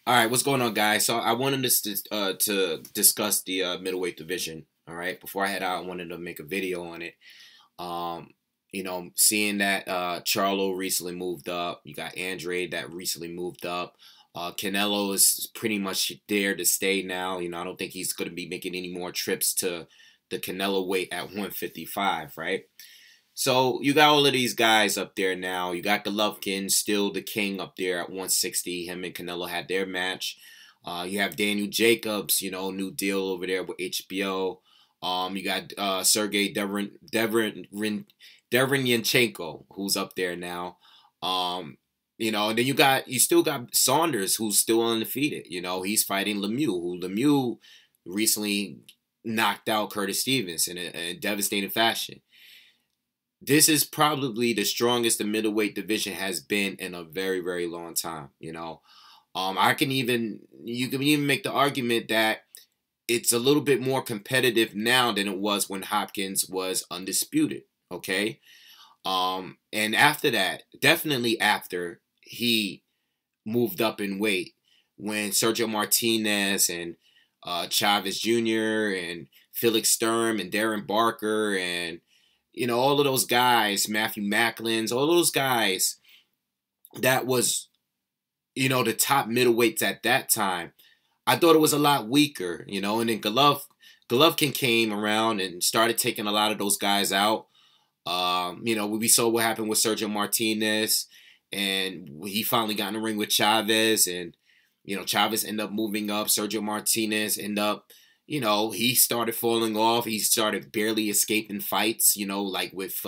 All right, what's going on, guys? So I wanted to discuss the middleweight division. All right, before I head out, I wanted to make a video on it. Um, seeing that Charlo recently moved up, you got Andre that recently moved up. Canelo is pretty much there to stay now. I don't think he's going to be making any more trips to the Canelo weight at 155, right? So you got all of these guys up there now. You got Golovkin, still the king up there at 160. Him and Canelo had their match. You have Daniel Jacobs, new deal over there with HBO. You got Sergey Derevyanchenko, who's up there now. And then you still got Saunders, who's still undefeated. He's fighting Lemieux, who Lemieux recently knocked out Curtis Stevens in a devastating fashion. This is probably the strongest the middleweight division has been in a very, very long time. You can even make the argument that it's a little bit more competitive now than it was when Hopkins was undisputed. Okay. And after that, definitely after he moved up in weight, when Sergio Martinez and Chavez Jr. and Felix Sturm and Darren Barker and all of those guys, Matthew Macklin's, all those guys, that was, the top middleweights at that time. I thought it was a lot weaker, and then Golovkin came around and started taking a lot of those guys out. We saw what happened with Sergio Martinez, and he finally got in the ring with Chavez, and, Chavez ended up moving up. Sergio Martinez ended up, he started falling off. He started barely escaping fights, like with,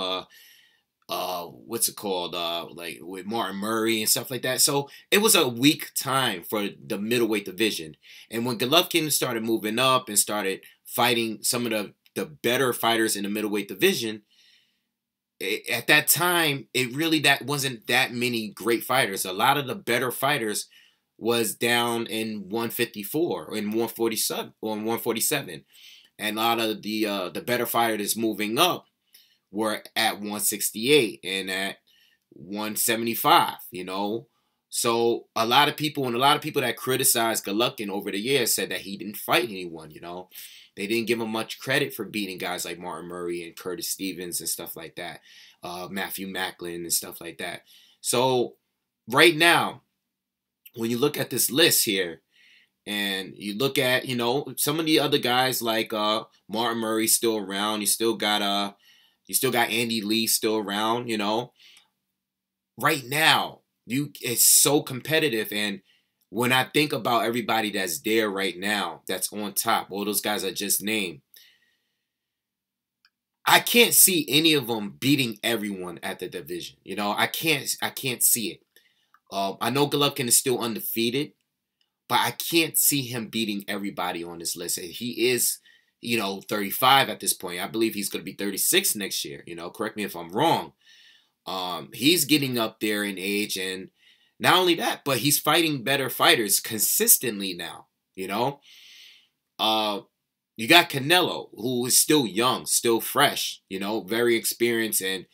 what's it called? Like with Martin Murray and stuff like that. So it was a weak time for the middleweight division. And when Golovkin started moving up and started fighting some of the better fighters in the middleweight division, at that time, that wasn't that many great fighters. A lot of the better fighters was down in 154 or in 147 or in 147, and a lot of the better fighters moving up were at 168 and at 175. So a lot of people that criticized Golovkin over the years said that he didn't fight anyone. They didn't give him much credit for beating guys like Martin Murray and Curtis Stevens and stuff like that, Matthew Macklin and stuff like that. So right now, when you look at this list here, and you look at, some of the other guys like Martin Murray still around. You still got Andy Lee still around. Right now, it's so competitive, and when I think about everybody that's there right now, that's on top, all those guys I just named, I can't see any of them beating everyone at the division. I can't see it. I know Golovkin is still undefeated, but I can't see him beating everybody on this list. He is, 35 at this point. I believe he's going to be 36 next year. Correct me if I'm wrong. He's getting up there in age, and not only that, but he's fighting better fighters consistently now. You got Canelo, who is still young, still fresh. Very experienced, and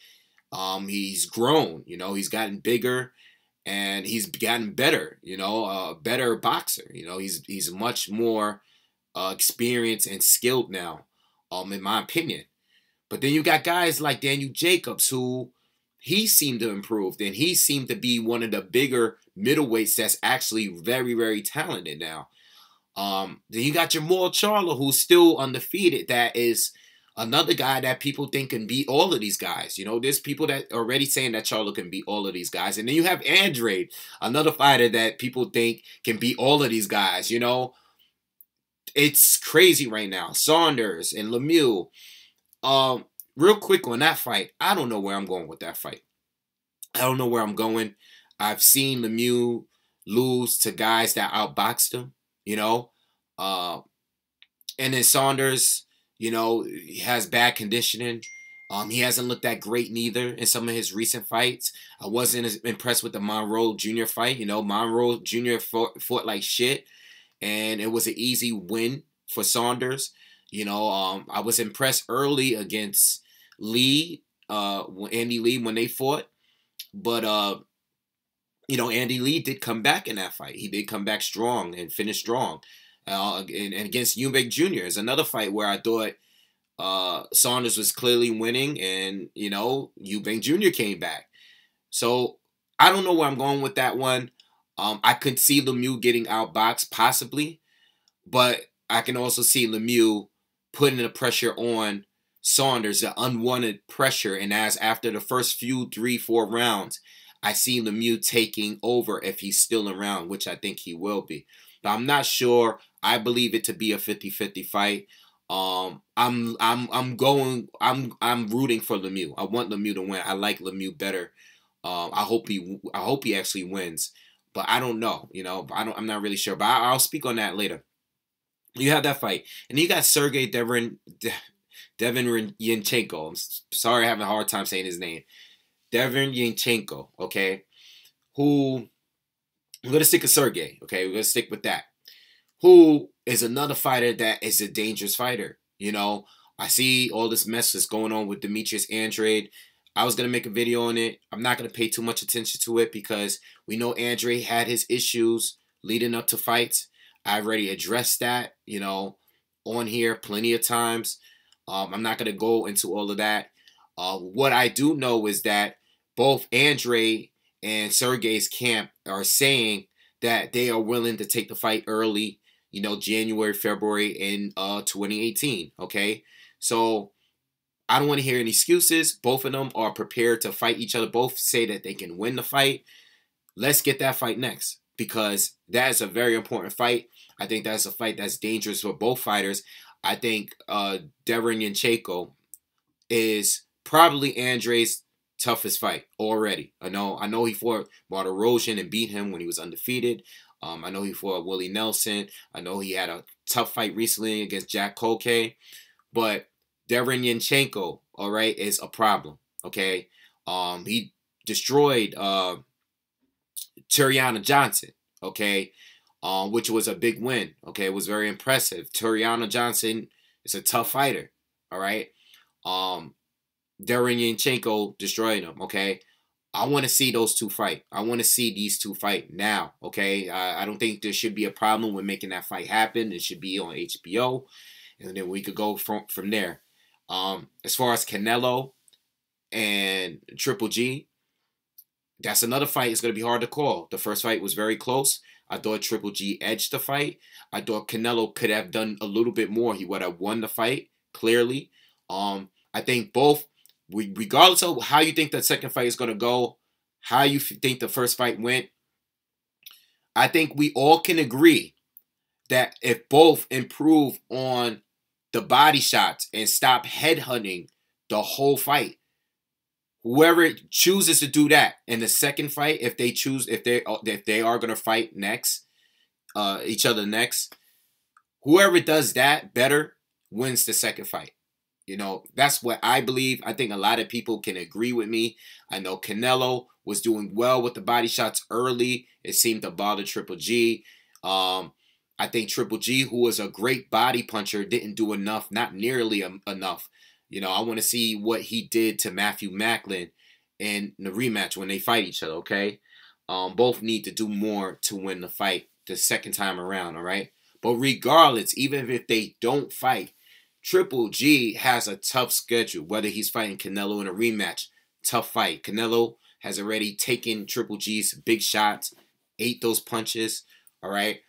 he's grown. He's gotten bigger. And he's gotten better, a better boxer. He's much more experienced and skilled now, in my opinion. But then you got guys like Daniel Jacobs, who he seemed to improve, and he seemed to be one of the bigger middleweights that's actually very, very talented now. Then you got Jamal Charlo, who's still undefeated. That is another guy that people think can beat all of these guys. There's people that are already saying that Charlo can beat all of these guys. And then you have Andre, another fighter that people think can beat all of these guys. It's crazy right now. Saunders and Lemieux. Real quick on that fight, I don't know where I'm going with that fight. I don't know where I'm going. I've seen Lemieux lose to guys that outboxed him, and then Saunders, he has bad conditioning. He hasn't looked that great neither in some of his recent fights. I wasn't as impressed with the Monroe Jr. fight. Monroe Jr. fought like shit, and it was an easy win for Saunders. I was impressed early against Lee, Andy Lee, when they fought. But, Andy Lee did come back in that fight. He did come back strong and finish strong. And against Eubank Jr. is another fight where I thought Saunders was clearly winning, and Eubank Jr. came back. So I don't know where I'm going with that one. I could see Lemieux getting outboxed possibly, but I can also see Lemieux putting the pressure on Saunders, the unwanted pressure. And as after the first few 3-4 rounds, I see Lemieux taking over if he's still around, which I think he will be. But I'm not sure. I believe it to be a 50-50 fight. I'm rooting for Lemieux. I want Lemieux to win. I like Lemieux better. I hope he actually wins. But I don't know, I'm not really sure. But I'll speak on that later. You have that fight. And you got Sergey Devinyanchenko. I'm sorry, I'm having a hard time saying his name. Devinyanchenko, okay? Who, I'm going to stick with Sergey, okay? We're going to stick with that. Who is another fighter that is a dangerous fighter. I see all this mess that's going on with Demetrius Andrade. I was going to make a video on it. I'm not going to pay too much attention to it because we know Andrade had his issues leading up to fights. I already addressed that, on here plenty of times. I'm not going to go into all of that. What I do know is that both Andrade and Sergey's camp are saying that they are willing to take the fight early, January, February in 2018, okay? So I don't want to hear any excuses. Both of them are prepared to fight each other. Both say that they can win the fight. Let's get that fight next because that is a very important fight. I think that's a fight that's dangerous for both fighters. I think Devinyanchenko is probably Andrade's toughest fight already. I know he fought Martirosyan and beat him when he was undefeated. I know he fought Willie Nelson. I know he had a tough fight recently against Jack Koke. But Devinyanchenko, all right, is a problem, okay? He destroyed Turiana Johnson, okay, which was a big win, okay? It was very impressive. Turiana Johnson is a tough fighter, all right? Devinyanchenko destroyed him, okay? I want to see those two fight. I want to see these two fight now, okay? I don't think there should be a problem with making that fight happen. It should be on HBO, and then we could go from there. As far as Canelo and Triple G, that's another fight. It's going to be hard to call. The first fight was very close. I thought Triple G edged the fight. I thought Canelo could have done a little bit more. He would have won the fight, clearly. I think both, regardless of how you think the second fight is going to go, how you think the first fight went, I think we all can agree that if both improve on the body shots and stop headhunting the whole fight, whoever chooses to do that in the second fight, if they are going to fight next, each other next, whoever does that better wins the second fight. That's what I believe. I think a lot of people can agree with me. I know Canelo was doing well with the body shots early. It seemed to bother Triple G. I think Triple G, who was a great body puncher, didn't do enough, not nearly enough. I want to see what he did to Matthew Macklin in the rematch when they fight each other, okay? Both need to do more to win the fight the second time around, all right? But regardless, even if they don't fight, Triple G has a tough schedule, whether he's fighting Canelo in a rematch. Tough fight. Canelo has already taken Triple G's big shots, ate those punches, all right?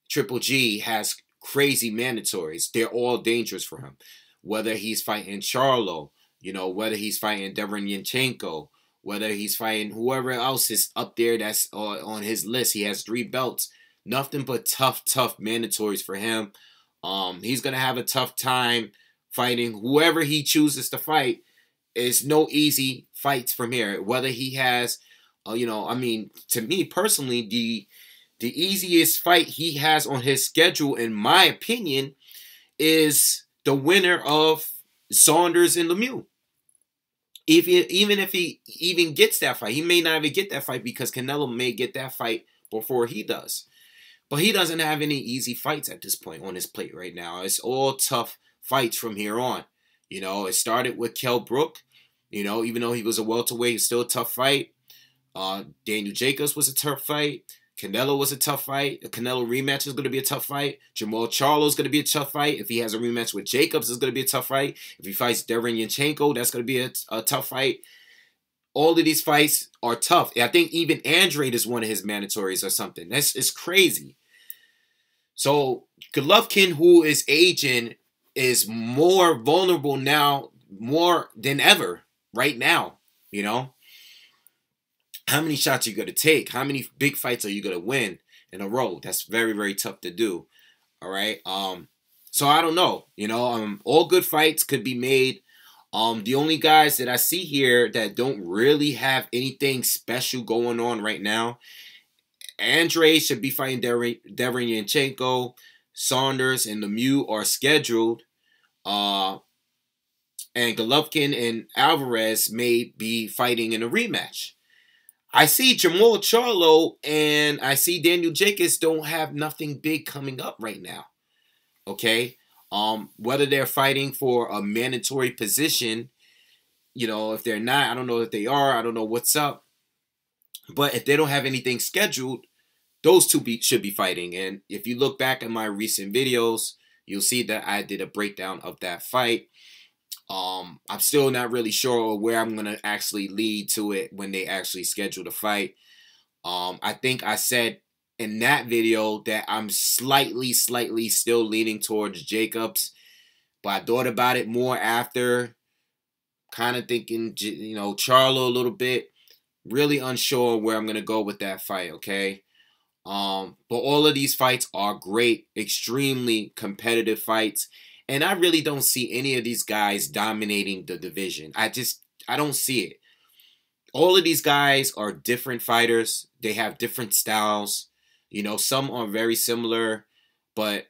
Triple G has crazy mandatories. They're all dangerous for him. Whether he's fighting Charlo, whether he's fighting Devinyanchenko, whether he's fighting whoever else is up there that's on his list. He has 3 belts. Nothing but tough mandatories for him. He's going to have a tough time fighting whoever he chooses to fight. It's no easy fights from here. Whether he has, to me personally, the easiest fight he has on his schedule, in my opinion, is the winner of Saunders and Lemieux. Even if he even gets that fight, he may not even get that fight because Canelo may get that fight before he does. But he doesn't have any easy fights at this point on his plate right now. It's all tough fights from here on. It started with Kell Brook. Even though he was a welterweight, it's still a tough fight. Daniel Jacobs was a tough fight. Canelo was a tough fight. The Canelo rematch is going to be a tough fight. Jamal Charlo is going to be a tough fight. If he has a rematch with Jacobs, it's going to be a tough fight. If he fights Darren Yanchenko, that's going to be a tough fight. All of these fights are tough. I think even Andrade is one of his mandatories or something. It's crazy. So Golovkin, who is aging, is more vulnerable now, more than ever right now, you know? How many shots are you going to take? How many big fights are you going to win in a row? That's very, very tough to do. All right. So I don't know. You know, all good fights could be made. The only guys that I see here that don't really have anything special going on right now, Andre should be fighting Darren Yanchenko. Saunders and Lemieux are scheduled. And Golovkin and Alvarez may be fighting in a rematch. I see Jamal Charlo and I see Daniel Jacobs don't have nothing big coming up right now. Okay? Whether they're fighting for a mandatory position, you know, if they're not, I don't know if they are. I don't know what's up. But if they don't have anything scheduled, those two should be fighting. And if you look back at my recent videos, you'll see that I did a breakdown of that fight. I'm still not really sure where I'm going to actually lead to it when they actually schedule the fight. I think I said in that video that I'm slightly still leaning towards Jacobs. But I thought about it more after, kind of thinking, you know, Charlo a little bit. Really unsure where I'm going to go with that fight, okay? But all of these fights are great, extremely competitive fights. And I really don't see any of these guys dominating the division. I don't see it. All of these guys are different fighters. They have different styles. You know, some are very similar, but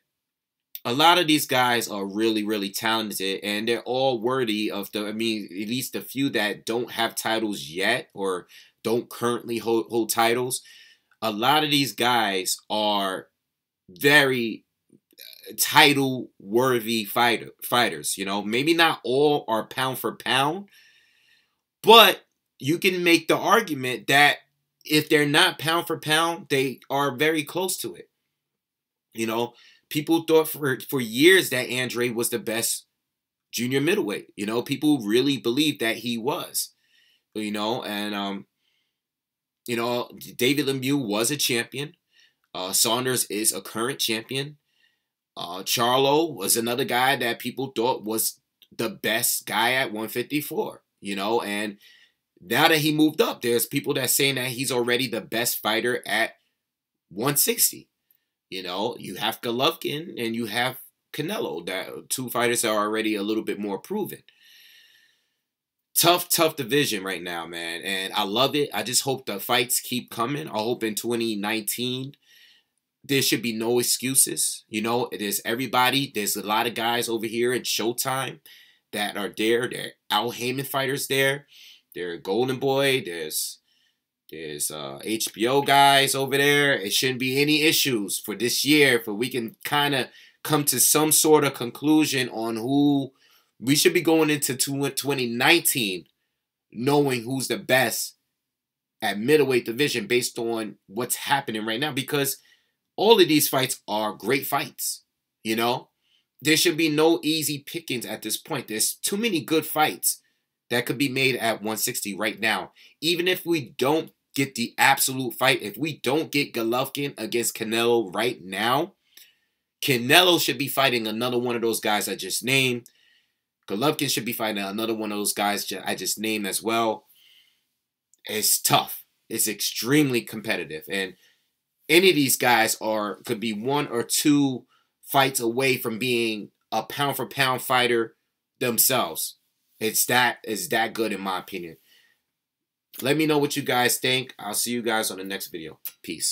a lot of these guys are really talented, and they're all worthy of at least the few that don't have titles yet or don't currently hold titles. A lot of these guys are very title-worthy fighters. You know, maybe not all are pound for pound, but you can make the argument that if they're not pound for pound, they are very close to it. You know, people thought for years that Andre was the best junior middleweight. You know, people really believed that he was. You know, and you know, David Lemieux was a champion. Saunders is a current champion. Charlo was another guy that people thought was the best guy at 154, you know, and now that he moved up, there's people that saying that he's already the best fighter at 160. You know, you have Golovkin and you have Canelo, that two fighters that are already a little bit more proven. Tough division right now, man, and I love it. I just hope the fights keep coming. I hope in 2019 there should be no excuses. You know, there's everybody. There's a lot of guys over here in Showtime that are there. There are Al Heyman fighters there. There are Golden Boy. There's HBO guys over there. It shouldn't be any issues for this year. For we can kind of come to some sort of conclusion on who we should be going into 2019 knowing who's the best at middleweight division based on what's happening right now, because all of these fights are great fights, you know? There should be no easy pickings at this point. There's too many good fights that could be made at 160 right now. Even if we don't get the absolute fight, if we don't get Golovkin against Canelo right now, Canelo should be fighting another one of those guys I just named. Golovkin should be fighting another one of those guys I just named as well. It's tough. It's extremely competitive. And any of these guys could be one or two fights away from being a pound for pound fighter themselves. It's that good in my opinion. Let me know what you guys think. I'll see you guys on the next video. Peace.